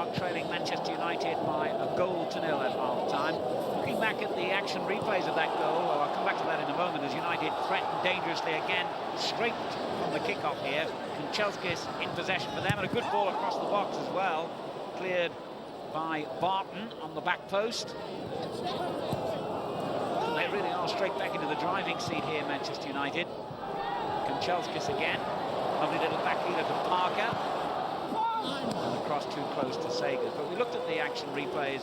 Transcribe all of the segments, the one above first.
are trailing Manchester United by a goal to nil at half-time. Looking back at the action replays of that goal, well, I'll come back to that in a moment, as United threatened dangerously again, straight from the kickoff here. Kanchelskis in possession for them, and a good ball across the box as well. Cleared by Barton on the back post. And they really are straight back into the driving seat here, Manchester United. Kanchelskis again. Lovely little backheel to Parker. And the cross too close to Sagers. But we looked at the action replays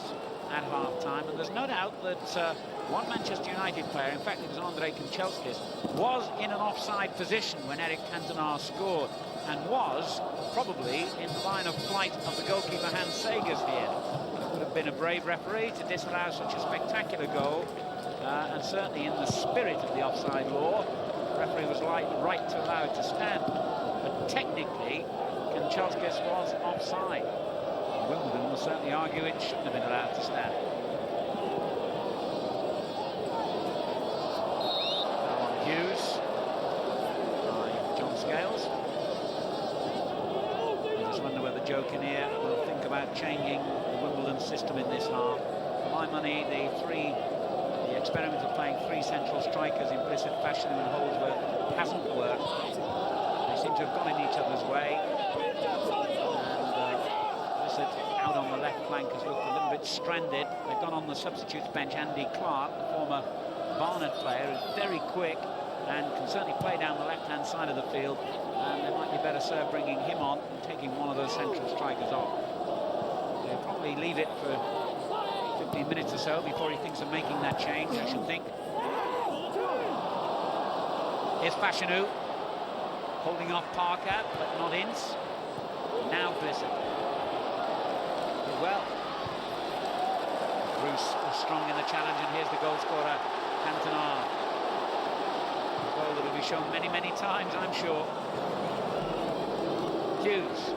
at half-time, and there's no doubt that one Manchester United player, in fact it was Andrei Kanchelskis, was in an offside position when Eric Cantona scored, and was probably in the line of flight of the goalkeeper Hans Sagers here. It would have been a brave referee to disallow such a spectacular goal, and certainly in the spirit of the offside law, the referee was right to allow it to stand. But technically, Kanchelskis was offside. Wimbledon will certainly argue it shouldn't have been allowed to stand. Now on Hughes by John Scales. I just wonder whether Joe Kinnear will think about changing the Wimbledon system in this half. For my money, the experiment of playing three central strikers in Blissett, Fashanu and Holdsworth hasn't worked. They seem to have gone in each other's way. Out on the left flank has looked a little bit stranded. They've gone on the substitutes bench. Andy Clark, the former Barnet player, is very quick and can certainly play down the left-hand side of the field. And they might be better served bringing him on and taking one of those central strikers off. They'll probably leave it for 15 minutes or so before he thinks of making that change, I should think. Here's Fashanu holding off Parker, but not Ince. Now Blissett. Well, Bruce was strong in the challenge, and here's the goal scorer, Cantona. A goal that will be shown many, many times, I'm sure. Hughes.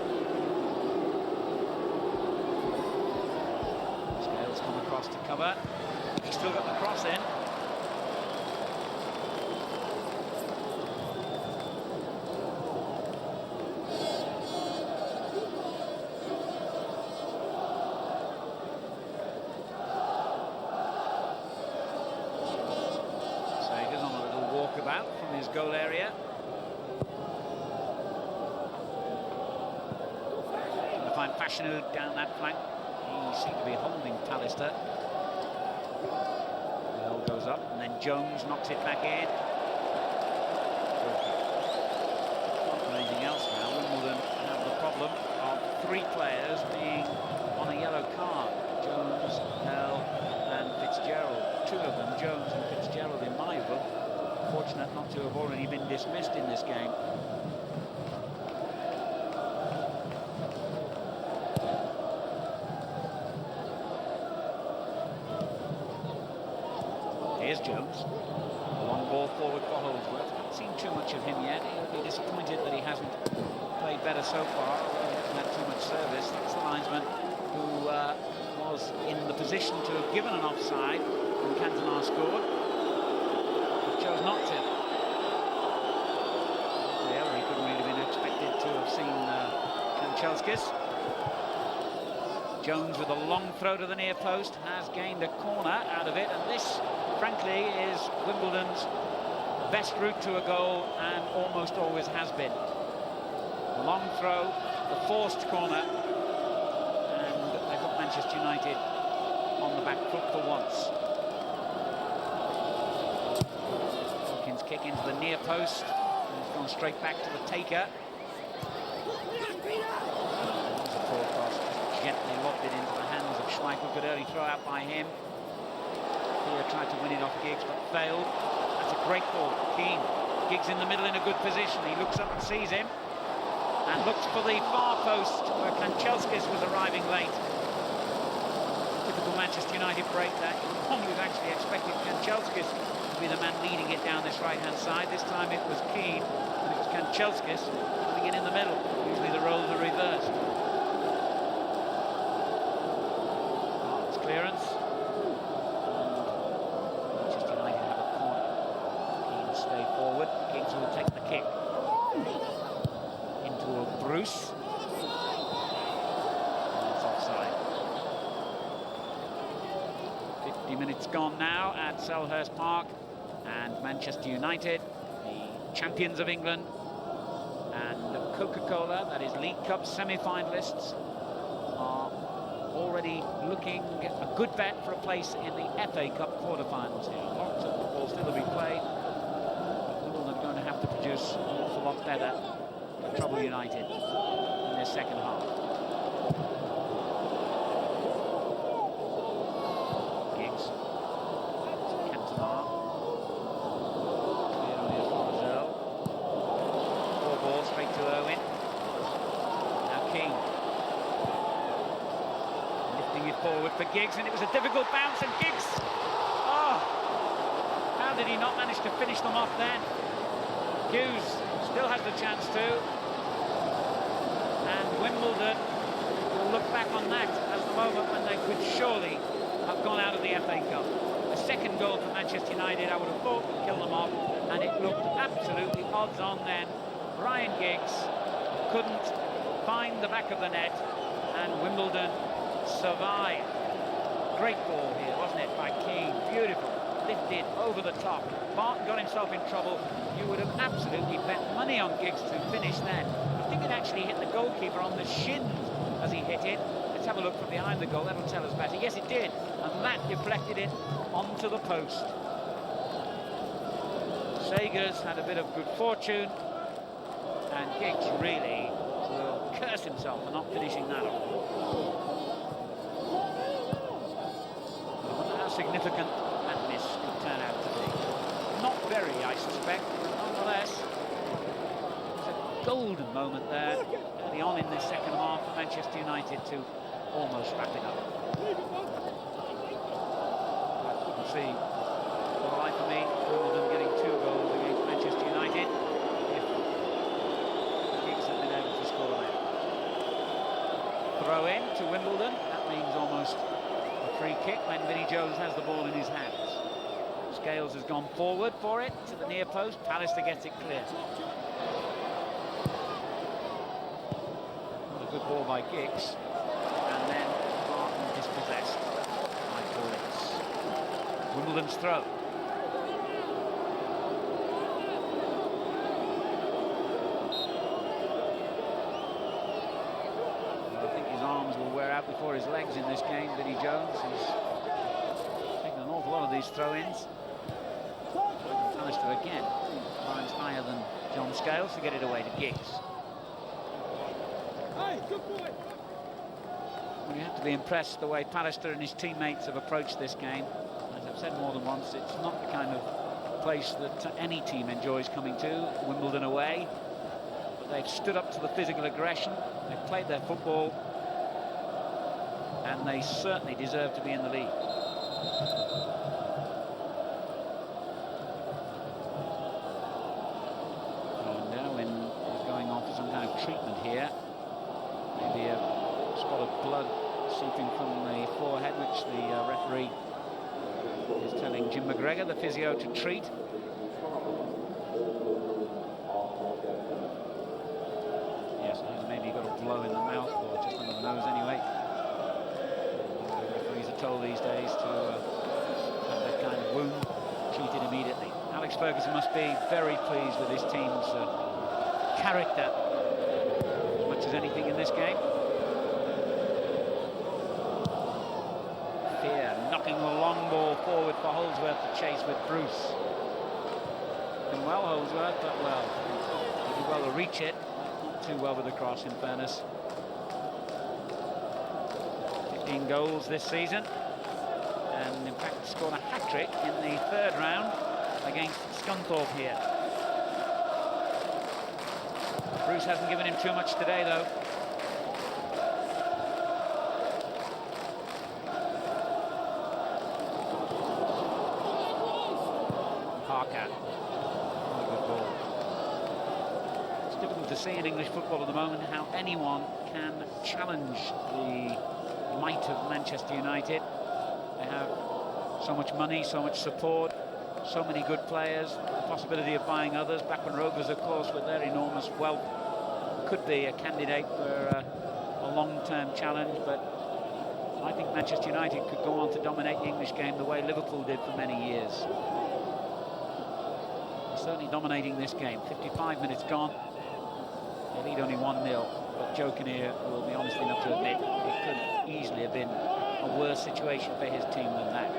Scales come across to cover. He's still got the cross in. From his goal area. Trying to find Fashanu down that flank. He seemed to be holding Pallister. The ball goes up, and then Jones knocks it back in. Not for anything else now. Wimbledon have the problem of three players being on a yellow card. Jones, Bell and Fitzgerald. Two of them, Jones and Fitzgerald, in my book, fortunate not to have already been dismissed in this game. Here's Jones. A long ball forward for Holdsworth. Haven't seen too much of him yet. He'll be disappointed that he hasn't played better so far. He hasn't had too much service. That's the linesman who was in the position to have given an offside when Cantona scored. Chose not to. Yeah, he couldn't really have been expected to have seen Kanchelskis. Jones with a long throw to the near post has gained a corner out of it, and this, frankly, is Wimbledon's best route to a goal, and almost always has been. The long throw, the forced corner, and they've got Manchester United on the back foot for once. Kick into the near post. He's gone straight back to the taker. There's a poor cross, gently lobbed it into the hands of Schmeichel. Good early throw out by him. Here tried to win it off Giggs, but failed. That's a great ball. Keane. Giggs in the middle in a good position. He looks up and sees him, and looks for the far post where Kanchelskis was arriving late. Typical Manchester United break that. One who's actually expected Kanchelskis to be the man leading it down this right-hand side. This time it was Keane, and it was Kanchelskis coming in the middle. Usually the roles are reversed. Martin's clearance. And Manchester United have a corner. Keane stay forward. Giggs will take the kick. Into a Bruce. And it's offside. 90 minutes gone now at Selhurst Park, and Manchester United, the champions of England, and Coca-Cola, that is League Cup semi-finalists, are already looking a good bet for a place in the FA Cup quarter-finals here. Lots of football still to be played. Wimbledon are going to have to produce an awful lot better to trouble United in their second half. Giggs. Cantona. Clear on as far as Earl. Four balls straight to Owen. Now King. Lifting it forward for Giggs, and it was a difficult bounce, and Giggs, oh, how did he not manage to finish them off then? Hughes still has the chance to, and Wimbledon will look back on that as the moment when they could surely have gone out of the FA Cup. A second goal for Manchester United, I would have thought, would kill them off, and it looked absolutely odds on then. Ryan Giggs couldn't find the back of the net, and Wimbledon survived. Great ball here, wasn't it, by Keane? Beautiful, lifted over the top. Barton got himself in trouble. You would have absolutely bet money on Giggs to finish then. I think it actually hit the goalkeeper on the shins as he hit it. Let's have a look from behind the goal, that'll tell us better. Yes, it did, and that deflected it onto the post. Sagers had a bit of good fortune, and Giggs really will curse himself for not finishing that off. Significant that miss could turn out to be. Not very, I suspect, but nonetheless, it's a golden moment there early on in the second half for Manchester United to almost wrap it up. I couldn't see, for the life of me, Wimbledon getting 2 goals against Manchester United if Giggs had been able to score there. Throw in to Wimbledon, that means almost free kick when Vinnie Jones has the ball in his hands. Scales has gone forward for it to the near post. Pallister gets it clear. What a good ball by Giggs. And then Barton dispossessed. I call it Wimbledon's throw. Out before his legs in this game. Vinnie Jones, he's taken an awful lot of these throw-ins. Pallister again finds higher than John Scales to get it away to Giggs. Hey, good boy. Well, you have to be impressed the way Pallister and his teammates have approached this game. As I've said more than once, it's not the kind of place that any team enjoys coming to, Wimbledon away. But they've stood up to the physical aggression, they've played their football, and they certainly deserve to be in the lead. And Darwin is going on for some kind of treatment here. Maybe a spot of blood seeping from the forehead, which the referee is telling Jim McGregor, the physio, to treat. Yes, maybe he got a blow in the mouth, or just under the nose anyway. Told these days to have that kind of wound treated immediately. Alex Ferguson must be very pleased with his team's character as much as anything in this game. Fear knocking the long ball forward for Holdsworth to chase with Bruce. And well, Holdsworth, but well, he did well to reach it, not too well with the cross in fairness. 15 goals this season, and in fact scored a hat-trick in the 3rd round against Scunthorpe here. Bruce hasn't given him too much today, though. Parker. What a good ball. It's difficult to see in English football at the moment how anyone can challenge the might of Manchester United. They have so much money, so much support, so many good players, the possibility of buying others. Blackburn Rovers, of course, with their enormous wealth, could be a candidate for a long-term challenge, but I think Manchester United could go on to dominate the English game the way Liverpool did for many years. They're certainly dominating this game. 55 minutes gone. They lead only 1-0. But Joe Kinnear will be honest enough to admit it could easily have been a worse situation for his team than that.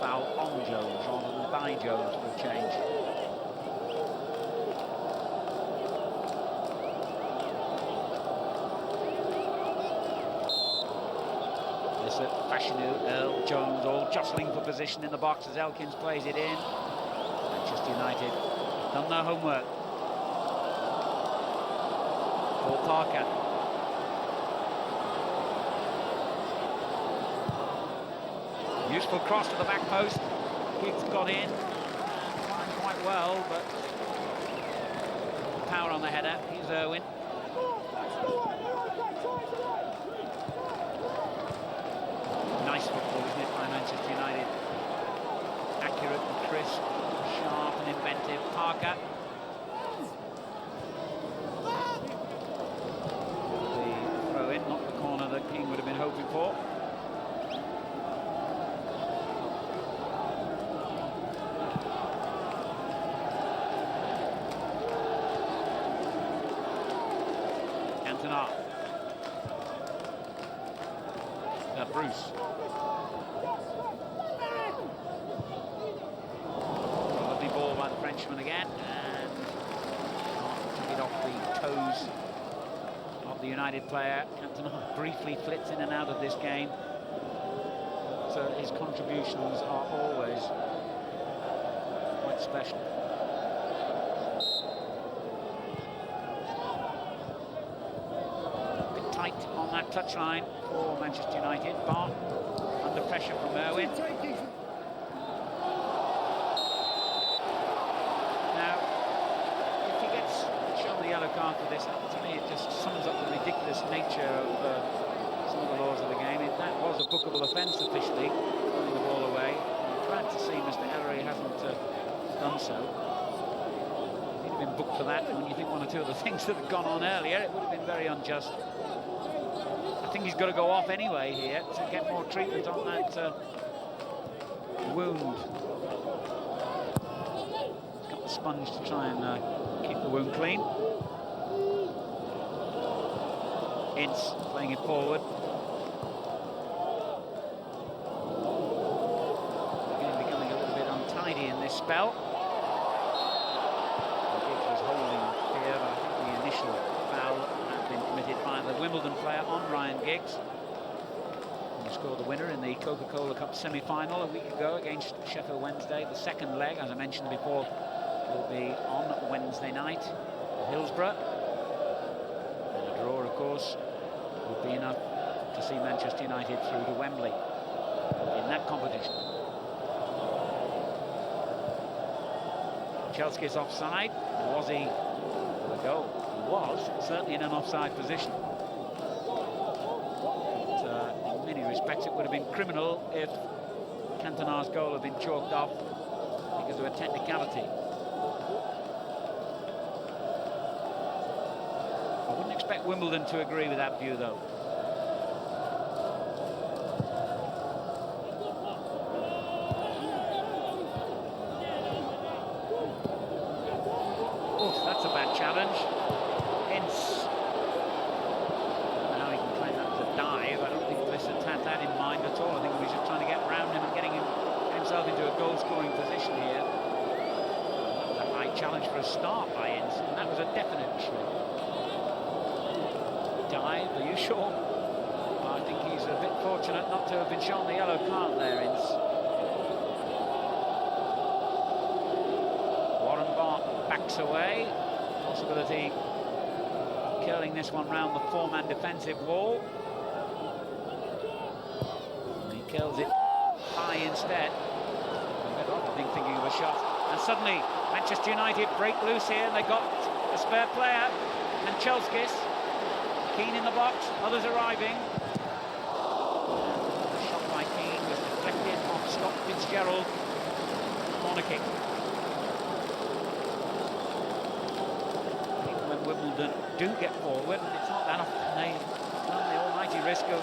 Foul on Jones rather than by Jones for a change. This at Fashanu, Earl, Jones all jostling for position in the box as Elkins plays it in. Manchester United done their homework. Paul Parker. Useful cross to the back post. Giggs got in. Climbed quite well, but power on the header. Here's Irwin. Nice football, isn't it, by Manchester United? Accurate and crisp, sharp and inventive. Parker. The throw in, not the corner that King would have been hoping for. Cantona. Bruce. Lovely ball by the Frenchman again, and took it off the toes of the United player. Cantona briefly flits in and out of this game, so his contributions are always quite special. A bit tight on that touchline for Manchester United. Bart under pressure from Irwin. Now, if he gets shown the yellow card for this, to me it just sums up the ridiculous nature of some of the laws of the game. That was a bookable offence officially, throwing the ball away. I'm glad to see Mr. Ellery hasn't done so. If he'd have been booked for that, when you think one or two of the things that had gone on earlier, it would have been very unjust. I think he's got to go off anyway here to get more treatment on that wound. Got the sponge to try and keep the wound clean. Ince playing it forward. Again, becoming a little bit untidy in this spell. Giggs was holding here, but I think the initial foul had been committed by the Wimbledon player on Ryan Giggs. He scored the winner in the Coca-Cola Cup semi-final a week ago against Sheffield Wednesday. The second leg, as I mentioned before, will be on Wednesday night at Hillsborough. And a draw, of course, would be enough to see Manchester United through to Wembley in that competition. Chelsea's offside. Was he the goal? He was certainly in an offside position. But in many respects it would have been criminal if Cantona's goal had been chalked off because of a technicality. I wouldn't expect Wimbledon to agree with that view, though. Oh, that's a bad challenge. Ince. Now he can claim that was a dive. I don't think Bliss had that in mind at all. I think he was just trying to get around him and getting himself into a goal-scoring position here. That was a high challenge for a start by Ince, and that was a definite dive. Are you sure? I think he's a bit fortunate not to have been shown the yellow card there, Ince. Warren Bart backs away. Possibility of curling this one round the four-man defensive wall. And he kills it high instead. Better off, I think, thinking of a shot. And suddenly Manchester United break loose here, and they got a spare player. And Chelskis, Keane in the box, others arriving. The shot by Keane was deflected off Scott Fitzgerald. Corner kick. Wimbledon do get forward, and it's not that often they run the almighty risk of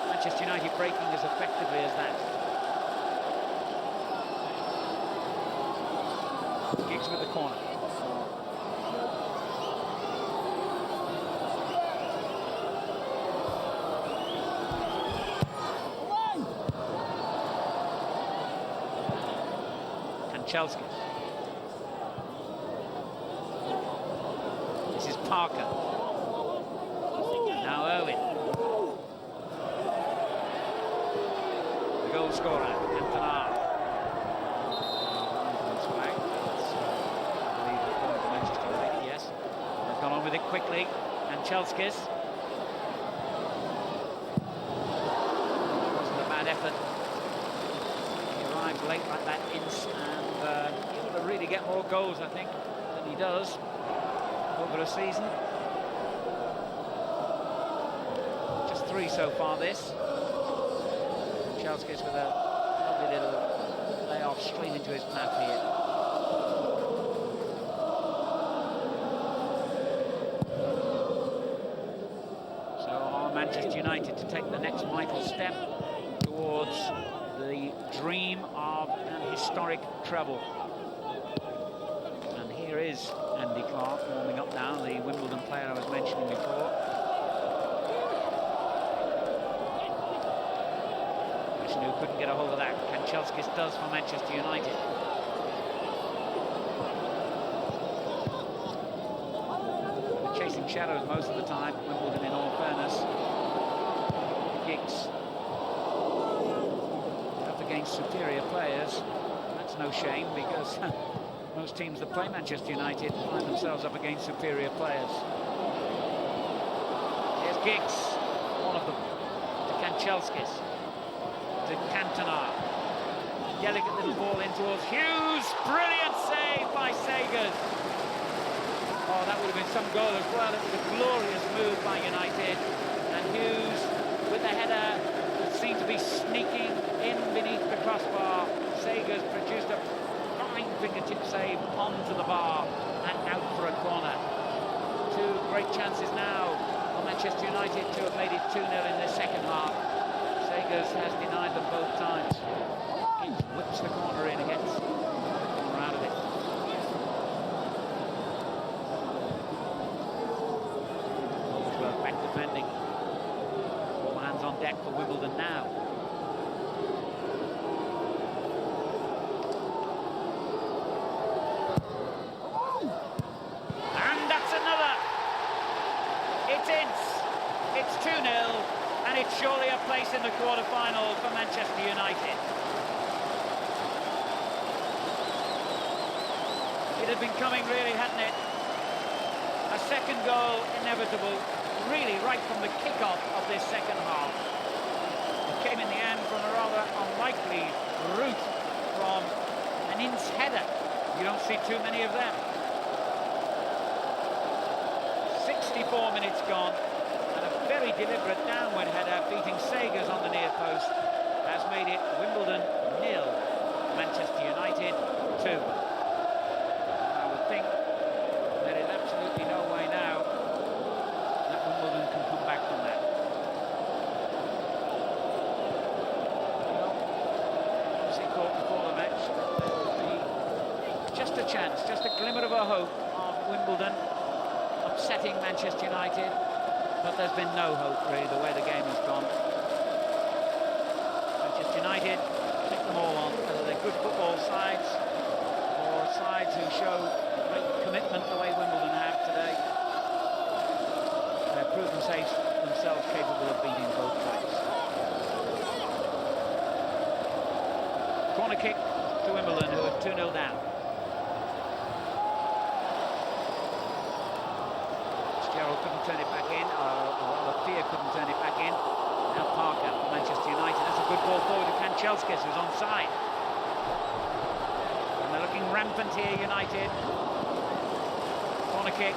Manchester United breaking as effectively as that. Giggs with the corner. Kanchelskis. This is Parker. Now Irwin. The goal scorer, Cantona. Yes. They've gone on with it quickly. Kanchelskis. Wasn't a bad effort. He arrived late like that, Ince, and he ought to really get more goals, I think, than he does over a season. Just 3 so far this. Kanchelskis with a lovely little layoff straight into his path here. So are Manchester United to take the next vital step towards the dream of an historic treble. And here is Andy Clark warming up now, the Wimbledon player I was mentioning before. Who couldn't get a hold of that. Kanchelskis does for Manchester United. They're chasing shadows most of the time, Wimbledon, in all fairness. Giggs. Up against superior players. That's no shame, because most teams that play Manchester United find themselves up against superior players. Here's Giggs, one of them, to Kanchelskis, to Cantona. Delicate little ball in towards Hughes. Brilliant save by Segers. Oh, that would have been some goal as well. It was a glorious move by United. And Hughes, with the header, seemed to be sneaking in beneath the crossbar. Segers produced a fine fingertip save onto the bar and out for a corner. 2 great chances now for Manchester United to have made it 2-0 in the second half. Segers has denied them both times. He whips the corner in and gets the corner out of it. Well, back defending. All hands on deck for Wimbledon now. And that's another. It's Ince. It's 2-0. And it's surely a place in the quarter-final for Manchester United. It had been coming, really, hadn't it? A second goal inevitable, really, right from the kick-off of this second half. It came in the end from a rather unlikely route from an Ince header. You don't see too many of them. 64 minutes gone. Very deliberate downward header, beating Segers on the near post, has made it Wimbledon 0, Manchester United 2. I would think there is absolutely no way now that Wimbledon can come back from that. Well, obviously thought before the match that there would be just a chance, just a glimmer of a hope of Wimbledon upsetting Manchester United. But there's been no hope, really, the way the game has gone. Manchester United take them all on, whether they're good football sides or sides who show great commitment the way Wimbledon have today. They've proved themselves capable of beating both sides. Corner kick to Wimbledon, who are 2-0 down. Gerald couldn't turn it back in, or Thea couldn't turn it back in. Now Parker for Manchester United. That's a good ball forward to Kanchelskis, who's onside. And they're looking rampant here, United. Corner kick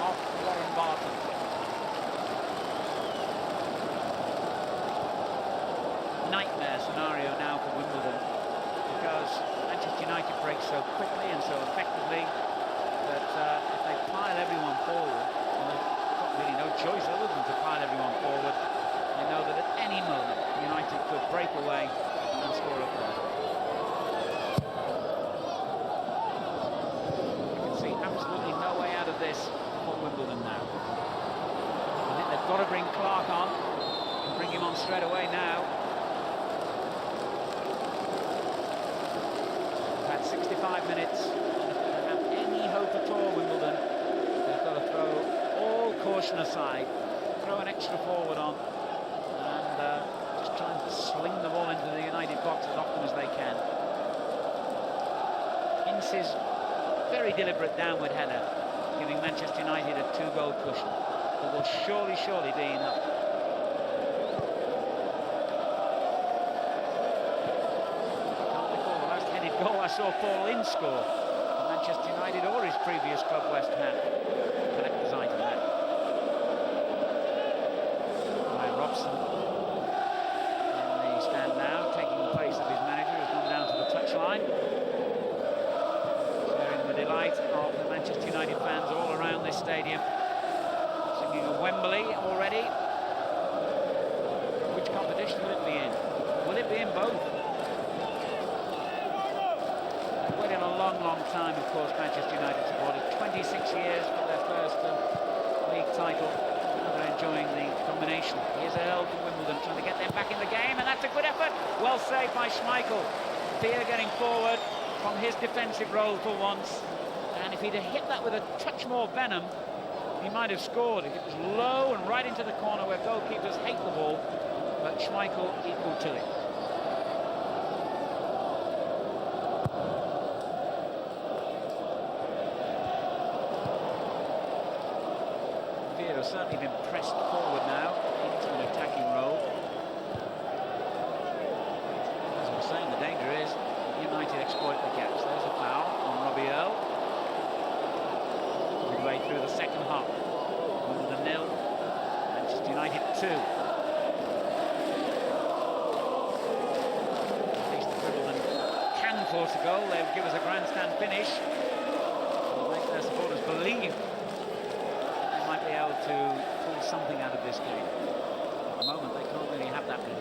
off Warren Barton. Nightmare scenario now for Wimbledon, because Manchester United breaks so quickly and so effectively that if they pile everyone forward, really no choice other than to pile everyone forward. They know that at any moment United could break away and score a goal. You can see absolutely no way out of this for Wimbledon now. I think they've got to bring Clark on and bring him on straight away now. We've had 65 minutes. If they have any hope at all, Wimbledon, they've got to throw all caution aside, throw an extra forward on, and just try and sling the ball into the United box as often as they can. Ince's very deliberate downward header, giving Manchester United a 2-goal cushion. That will surely be enough. I can't recall the last headed goal I saw Paul Ince score for Manchester United or his previous club West Ham. Collector's item that. Ryan Robson in the stand now, taking the place of his manager, who's gone down to the touchline. Sharing the delight of the Manchester United fans all around this stadium. Singing a Wembley already. Which competition will it be in? Will it be in both? They've waited a long time, of course, Manchester United supporters. 26 years for their first league title. Now they're enjoying the combination. Here's Earl for Wimbledon, trying to get them back in the game, and that's a good effort. Well saved by Schmeichel. Pierre getting forward from his defensive role for once. And if he'd have hit that with a touch more venom, he might have scored. It was low and right into the corner where goalkeepers hate the ball, but Schmeichel equal to it. Fear has certainly been pressed forward now into an attacking role. As I was saying, the danger is United exploit the gaps. There's a foul on Robbie Earl. Midway through the second half. Wimbledon 0, Manchester United 2. At least if Wimbledon can force a goal, they would give us a grandstand finish. They'll make their supporters believe they might be able to pull something out of this game. At the moment, they can't really have that belief.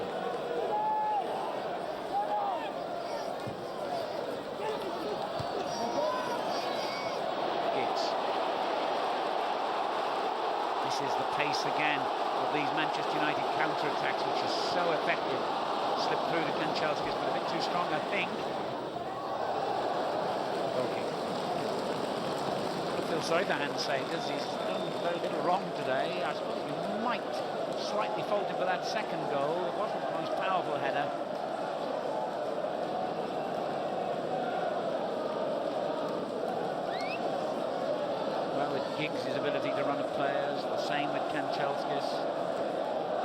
This is the pace again of these Manchester United counter-attacks, which is so effective. Slipped through to Kanchelskis, but a bit too strong, I think. Okay. I feel sorry for Hans Sagers. He's done very little wrong today. I suppose he might slightly fault him for that second goal. It wasn't the most powerful header. Giggs' ability to run at players, the same with Kanchelskis,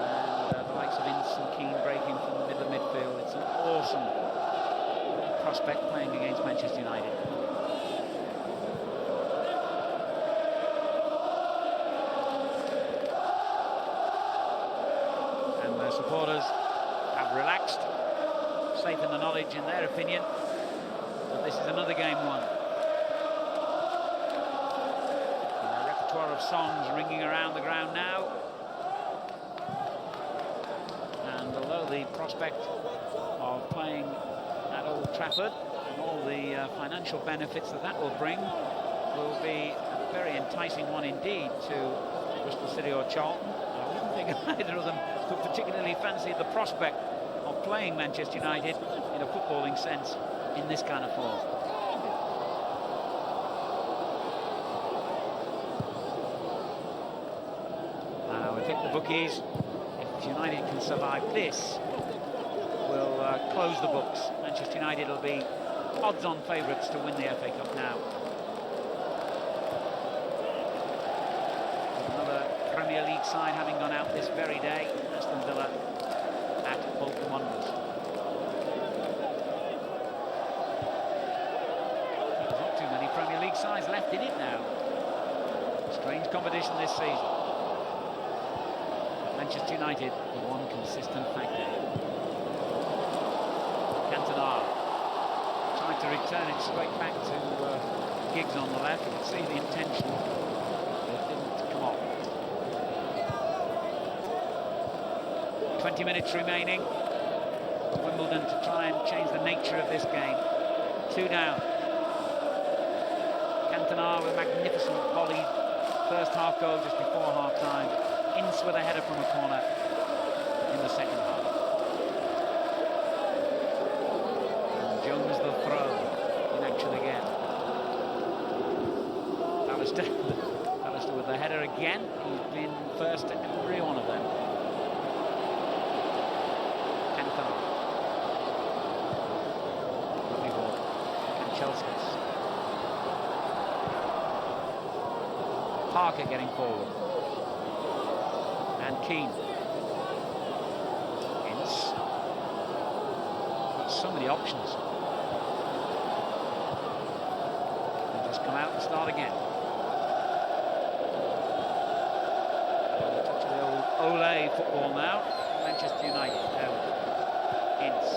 and the likes of Ince and Keane breaking from the middle of midfield. It's an awesome prospect playing against Manchester United. And their supporters have relaxed, safe in the knowledge, in their opinion, that this is another game won. Of songs ringing around the ground now, and although the prospect of playing at Old Trafford and all the financial benefits that will bring will be a very enticing one indeed to Bristol City or Charlton, I wouldn't think either of them could particularly fancy the prospect of playing Manchester United in a footballing sense in this kind of form. The bookies, if United can survive this, will close the books. Manchester United will be odds-on favourites to win the FA Cup now. Another Premier League side having gone out this very day, Aston Villa at Bolton Wanderers. There's not too many Premier League sides left in it now. Strange competition this season. Manchester United, the one consistent factor. Cantona trying to return it straight back to Giggs on the left. You can see the intention, but it didn't come off. 20 minutes remaining. Wimbledon to try and change the nature of this game. 2 down. Cantona with a magnificent volley. First half goal just before half-time. Ince with a header from a corner in the second half. And Jones the throw in action again. Alistair with the header again. He's been first to every one of them. Cantona. Lovely ball. Kanchelskis. Parker getting forward. And Keane. Ince. Got so many options. And just come out and start again. Touch of the old Ole football now. Manchester United. Ince.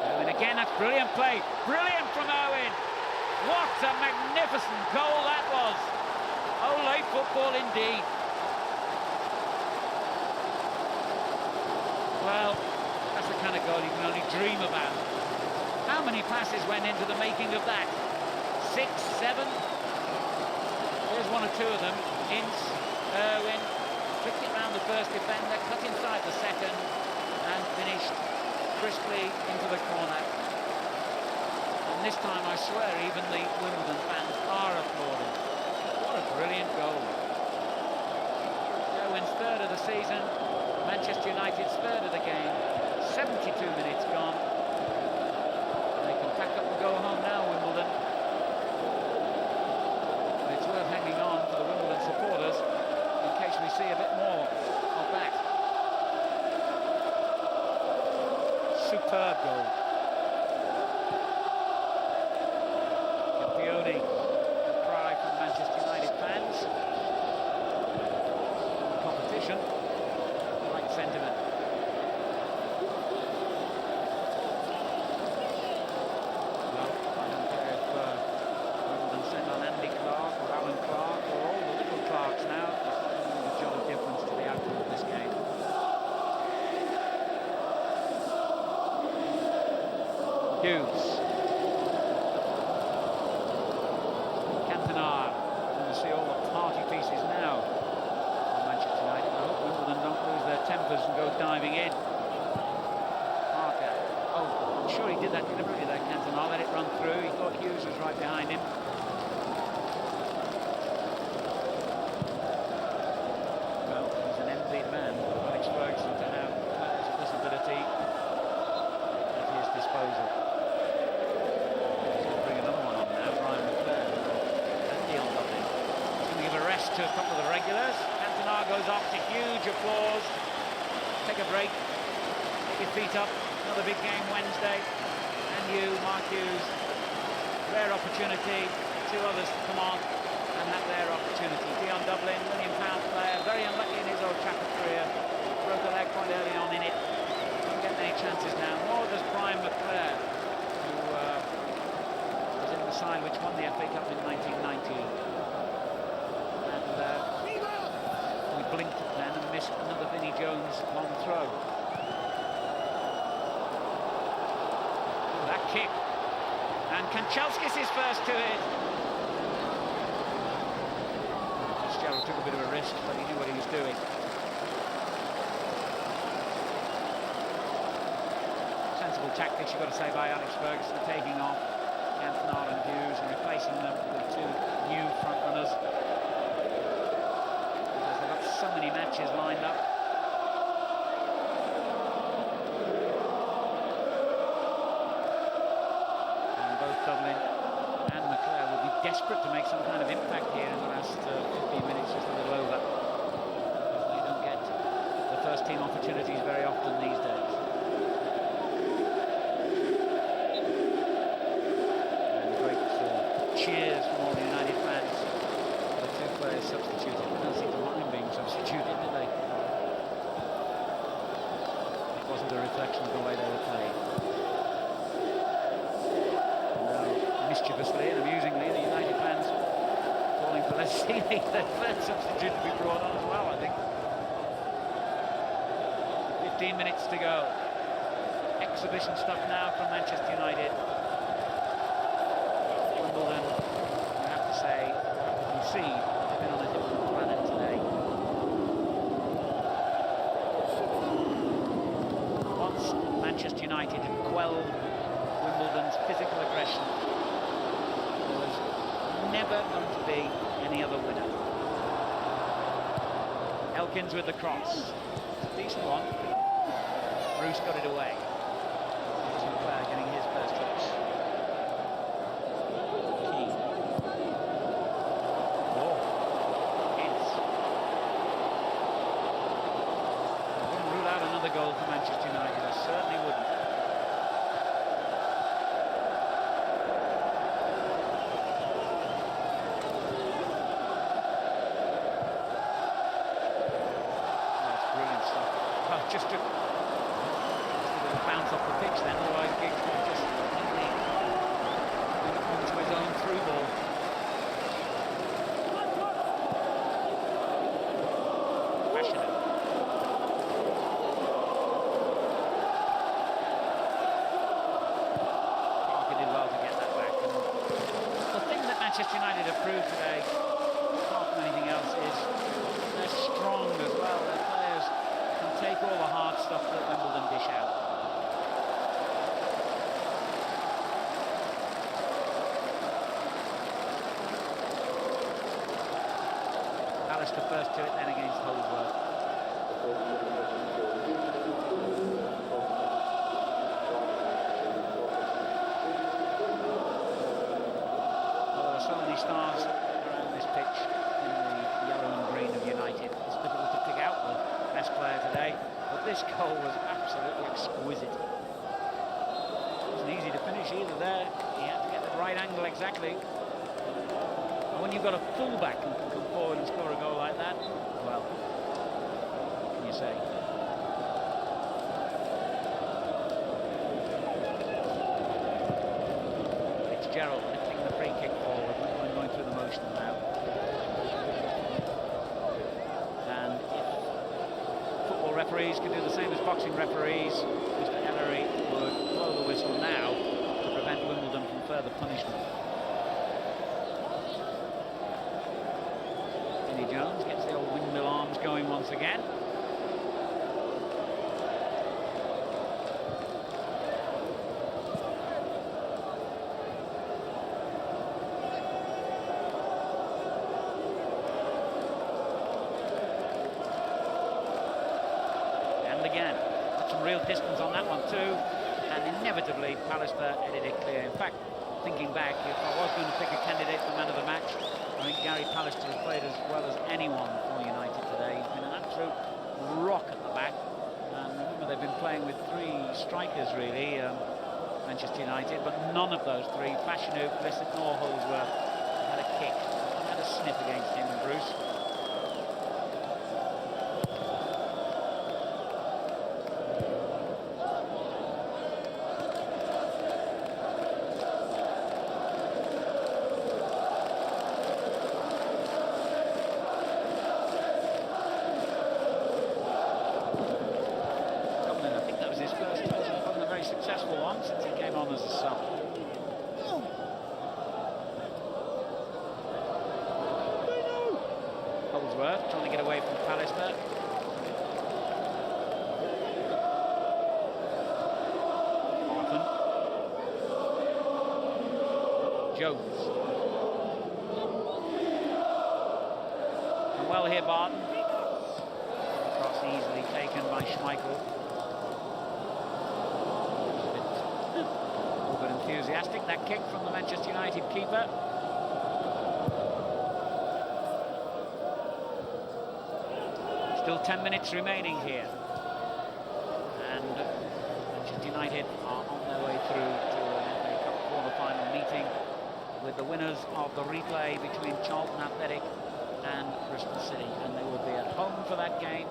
Owen again, that's brilliant play. Brilliant from Owen. What a magnificent goal that was. Ole football indeed. Well, that's the kind of goal you can only dream about. How many passes went into the making of that? 6, 7? Here's 1 or 2 of them. Ince, Irwin, flicked it round the first defender, cut inside the second, and finished crisply into the corner. And this time, I swear, even the Wimbledon fans are applauding. What a brilliant goal. Irwin's 3rd of the season. Manchester United's 3rd of the game. 72 minutes gone. They can pack up and go home now, Wimbledon. But it's worth hanging on for the Wimbledon supporters in case we see a bit more of that. Superb goal. Campione, a cry from Manchester United fans. Competition. Sentiment. Well, I don't care if Wimbledon sent on Andy Clark or Alan Clark or all the little Clarks now. It's not a jolly difference to the outcome of this game. Hughes. Cantona. And we see all the party pieces now. Manchester United. I hope Wimbledon don't lose their tempers and go diving in. Parker. Oh, I'm sure he did that deliberately there, Cantona. Let it run through. He thought Hughes was right behind him. Well, he's an envied man, Alex Ferguson, to have players of this ability at his disposal. He's going to bring another one on now, Brian McClare. And Dion Dublin. He's going to give a rest to a couple of the regulars. Goes off to huge applause. Take a break. Get your feet up. Another big game Wednesday. And you, Mark Hughes. Rare opportunity. 2 others to come on. And that rare opportunity. Dion Dublin, £1 million player. Very unlucky in his Old Trafford career. Broke a leg quite early on in it. Doesn't get many chances now. Nor does Brian McClare, who was in the side which won the FA Cup in 1990. Blinked it then and missed another Vinnie Jones long throw. That kick. And Kanchelskis is first to it. Fitzgerald took a bit of a risk, but he knew what he was doing. Sensible tactics, you've got to say, by Alex Ferguson, taking off Cantona and Hughes and replacing them with 2 new front runners. So many matches lined up. And both Dublin and McClare will be desperate to make some kind of impact here in the last 15 minutes, just a little over. Because they don't get the first team opportunities very often these days. And great cheers from all the United fans for the 2 players substituted. They don't seem to mind being substituted, did they? It wasn't a reflection of the way they were playing. Now, mischievously and amusingly, the United fans calling for Leslie, their third substitute, to be brought on as well, I think. 15 17 minutes to go. Exhibition stuff now from Manchester United. Wimbledon, you have to say, concede. They've been on a different planet today. Once Manchester United had quelled Wimbledon's physical aggression, there was never going to be any other winner. Elkins with the cross. It's a decent one. Bruce got it away. Sinclair getting his first hits. Key. Oh, hits. I wouldn't rule out another goal for Manchester United. I certainly wouldn't. Just a little bounce off the pitch then, otherwise Giggs would just completely into his own through ball. Passionate. Parker did well to get that back. And the thing that Manchester United have proved today, apart from anything else, is they're strong as well. Their players take all the hard stuff that Wimbledon dish out. Alistair first to it, then against Holdsworth. Well, there are so many stars around this pitch in the yellow and green of United. It's difficult to pick out the best player today, but this goal was absolutely exquisite. It wasn't easy to finish either there. He had to get the right angle exactly. And when you've got a full-back who can come forward and score a goal like that, well, what can you say? Fitzgerald lifting the free kick forward, going through the motion now. Referees can do the same as boxing referees. Mr. Ellery would blow the whistle now to prevent Wimbledon from further punishment. Vinnie Jones gets the old windmill arms going once again. Again, some real distance on that one too, and inevitably Pallister headed it clear. In fact, thinking back, if I was going to pick a candidate for man of the match, I think Gary Pallister has played as well as anyone for United today. He's been an absolute rock at the back. Remember, they've been playing with three strikers really, Manchester United, but none of those three, Fashanu, Blissett nor Holdsworth, had a kick, had a sniff against him and Bruce. Successful one since he came on as a sub. Holdsworth trying to get away from Pallister. Barton. Jones. And well here, Barton. Cross easily taken by Schmeichel. Enthusiastic, that kick from the Manchester United keeper. Still 10 minutes remaining here. And Manchester United are on their way through to an FA Cup quarter-final meeting with the winners of the replay between Charlton Athletic and Bristol City. And they will be at home for that game.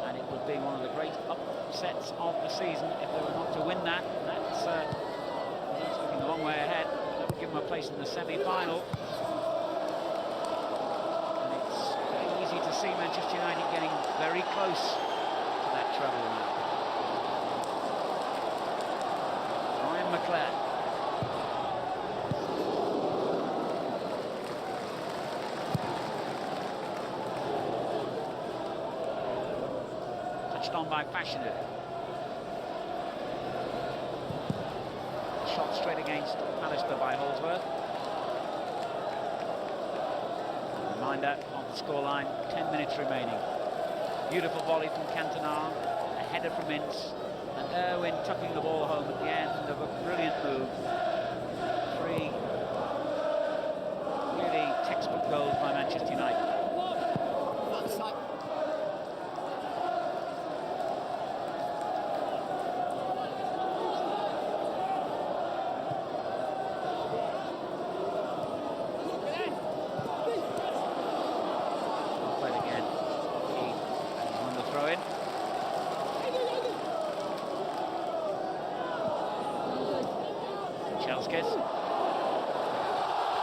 And it will be one of the great upsets of the season if they were not to win that. That's looking a long way ahead. That would give them a place in the semi-final. And it's very easy to see Manchester United getting very close to that treble now. McClare. Touched on by Fashanu. Shot straight against Alistair by Holdsworth. Reminder on the scoreline, 10 minutes remaining. Beautiful volley from Cantona, a header from Ince, and Irwin tucking the ball home at the end of a brilliant move. 3 really textbook goals by Manchester United.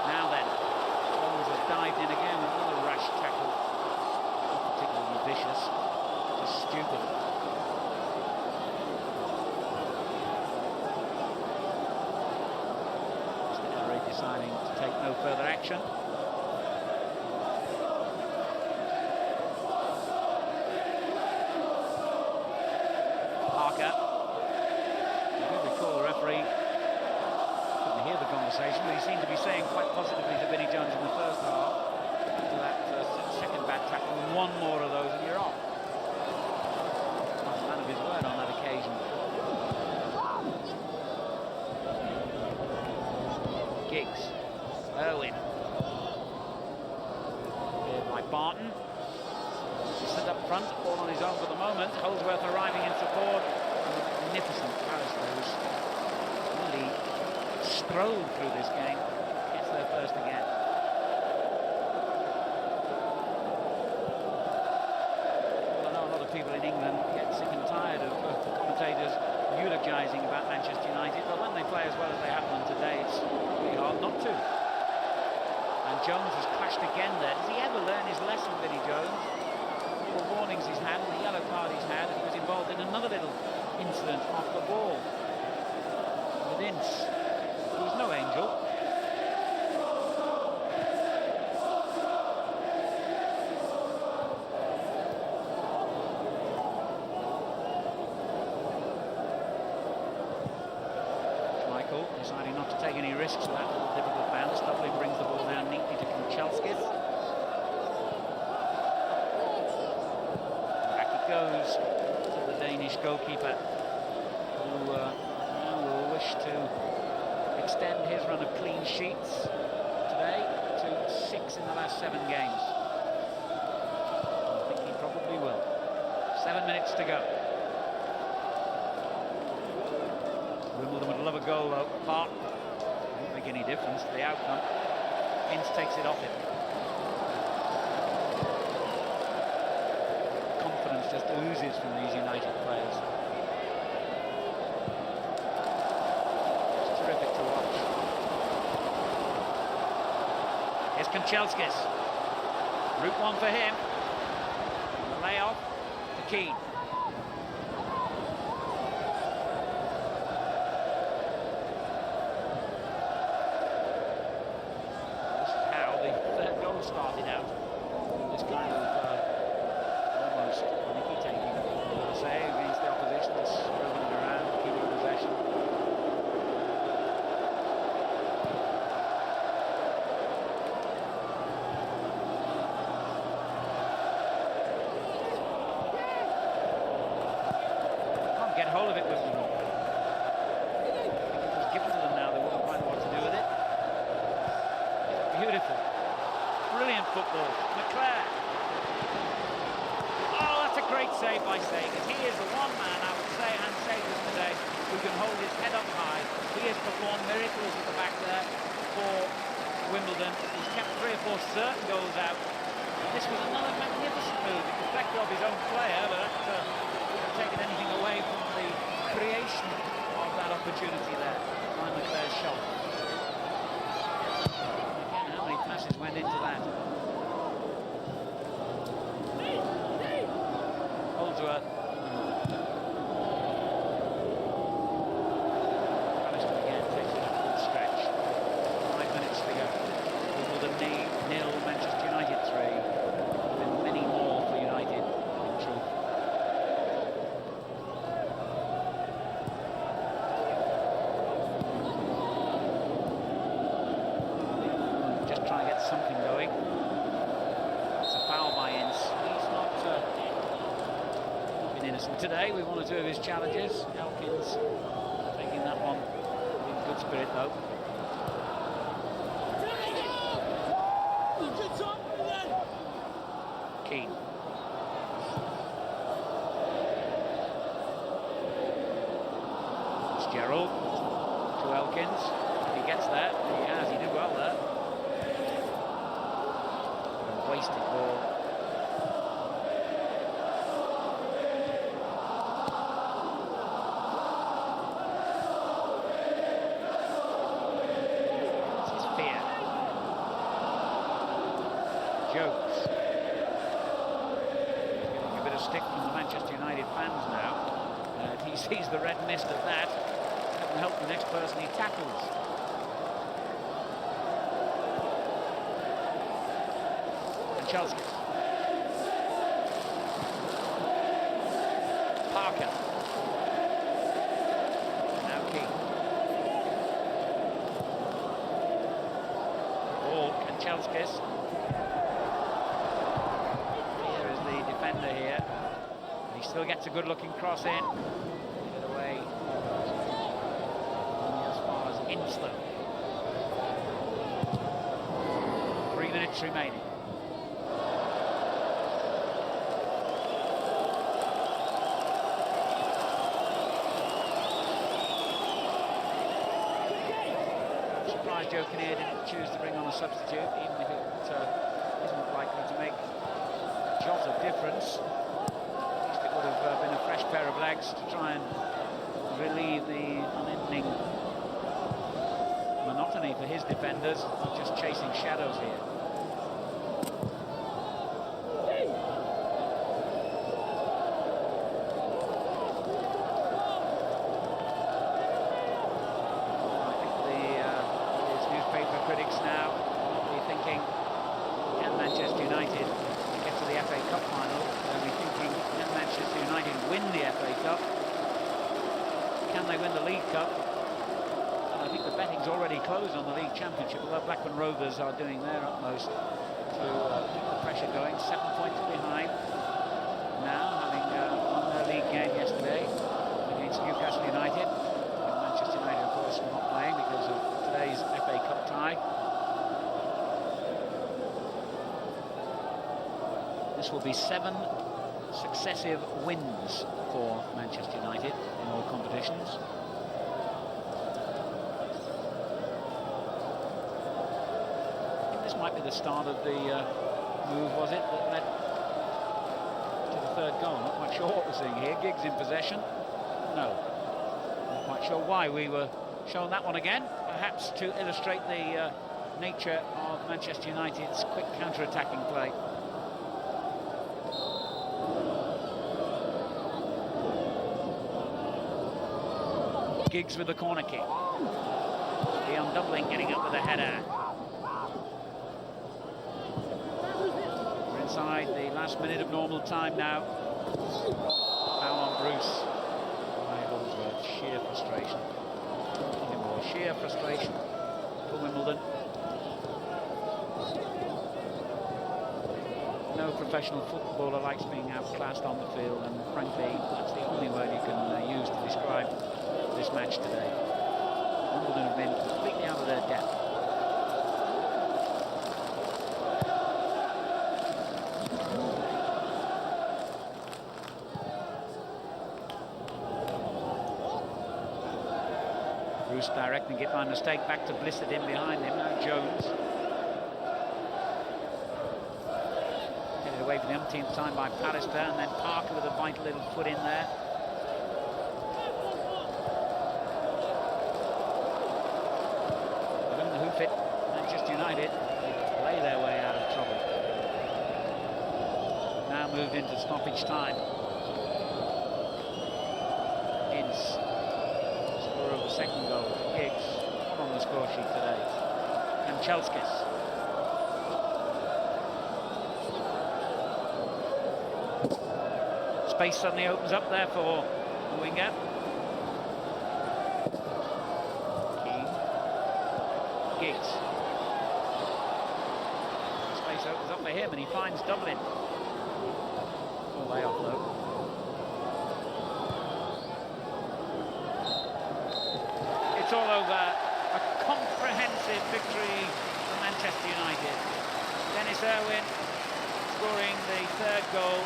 Now then, Jones has dived in again with another rash tackle. Not particularly vicious, just stupid. Murray deciding to take no further action. Parker. You do recall the referee hear the conversation, but he seemed to be saying quite positively to Vinnie Jones in the first half, after that second bad tackle, one more of those and you're off. Not a man of his word on that occasion. Giggs, Irwin, cleared by Barton. Sit up front, all on his own for the moment. Holdsworth arriving in support. Magnificent Alistair, who's really strolled through this game, gets there first again. I know a lot of people in England get sick and tired of commentators eulogising about Manchester United, but when they play as well as they have done today, it's really hard not to. And Jones has clashed again there. Does he ever learn his lesson, Vinnie Jones? All the warnings he's had, and the yellow card he's had, and he was involved in another little incident off the ball with Ince. He was no angel. Michael deciding not to take any risks with that little difficult bounce. Dublin brings the ball down neatly to Kunchelskis. Back he goes to the Danish goalkeeper, who now will wish to extend his run of clean sheets today to 6 in the last 7 games. I think he probably will. 7 minutes to go. Wimbledon would love a goal though. Park won't make any difference to the outcome. Ince takes it off him. Confidence just oozes from these United players. Here's Kunchelskis. Route 1 for him. The layoff to Keane. This is how the third goal started out. This kind of almost Nicky taking the save against the opposition, just moving it around, keeping possession. Get hold of it, Wimbledon. If it was given to them now, they wouldn't quite know what to do with it. Beautiful. Brilliant football. McClare. Oh, that's a great save by Sagers. He is the one man, I would say, and Sagers today, who can hold his head up high. He has performed miracles at the back there for Wimbledon. He's kept 3 or 4 certain goals out. This was another magnificent move. It deflected off his own player, but that wouldn't have taken anything away from the creation of that opportunity there. Ryan McClare's shot. Again, how many passes went into that? Holdsworth. Alistair again. today with one or two of his challenges. Elkins taking that one in good spirit, though. Keane. Gerald to Elkins. If he gets there, he has. He did well there. A wasted ball. This is fear. Jones. Getting a bit of stick from the Manchester United fans now. If he sees the red mist of that, can help the next person he tackles. And Chelsea. Parker. Now Keane. Ball, Kanchelskis. Here is the defender here. He still gets a good-looking cross in. Get away. Insta. 3 minutes remaining. Surprised Joe Kinnear didn't choose to bring on a substitute, even if it isn't likely to make a jot of difference. At least it would have been a fresh pair of legs to try and relieve the unending monotony for his defenders, just chasing shadows here. I think his newspaper critics now will be thinking, can Manchester United get to the FA Cup final? They'll be thinking, can Manchester United win the FA Cup? Can they win the League Cup? I think the betting's already closed on the League Championship, although Blackburn Rovers are doing their utmost to keep the pressure going. 7 points behind now, having won their league game yesterday against Newcastle United. And Manchester United, of course, not playing because of today's FA Cup tie. This will be 7 successive wins for Manchester United in all competitions. Might be the start of the move, was it, that led to the third goal? Not quite sure what we're seeing here. Giggs in possession. No. Not quite sure why we were shown that one again. Perhaps to illustrate the nature of Manchester United's quick counter-attacking play. Giggs with the corner kick. Leon Dublin getting up with a header. Inside the last minute of normal time now. Foul on Bruce. By Holdsworth. Sheer frustration. Nothing more. Sheer frustration for Wimbledon. No professional footballer likes being outclassed on the field, and frankly, that's the only word you can use to describe this match today. Wimbledon have been completely out of their depth. Bruce directing it by mistake back to Blissett in behind him. Now Jones. Get it away for the umpteenth time by Pallister, and then Parker with a vital little foot in there. They're going to hoof it. Manchester United, they play their way out of trouble. Now moved into stoppage time. Second goal for Giggs, not on the score sheet today. Kanchelskis. Space suddenly opens up there for the winger. Keane. Giggs. Space opens up for him and he finds Dublin. Full way off though. victory for Manchester United. Dennis Irwin scoring the third goal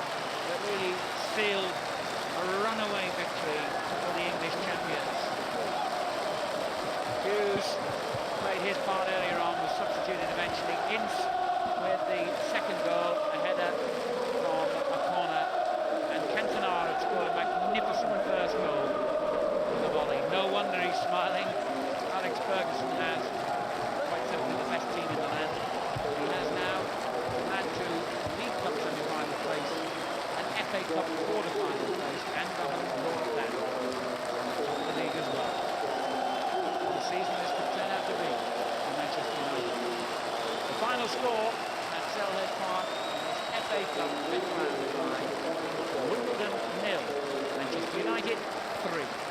that really sealed a runaway victory for the English champions. Hughes played his part earlier on, was substituted eventually. Ince with the second goal, a header from a corner, and Cantona had scored a magnificent first goal with a volley. No wonder he's smiling. Alex Ferguson has quite simply the best team in the land. He has now had to League Cup semi-final place, an FA Cup quarter-final place, and the home draw at that. Top of the league as well. What a season this could turn out to be for Manchester United. The final score at Selhurst Park is FA Cup fifth round tie. Wimbledon 0, Manchester United 3.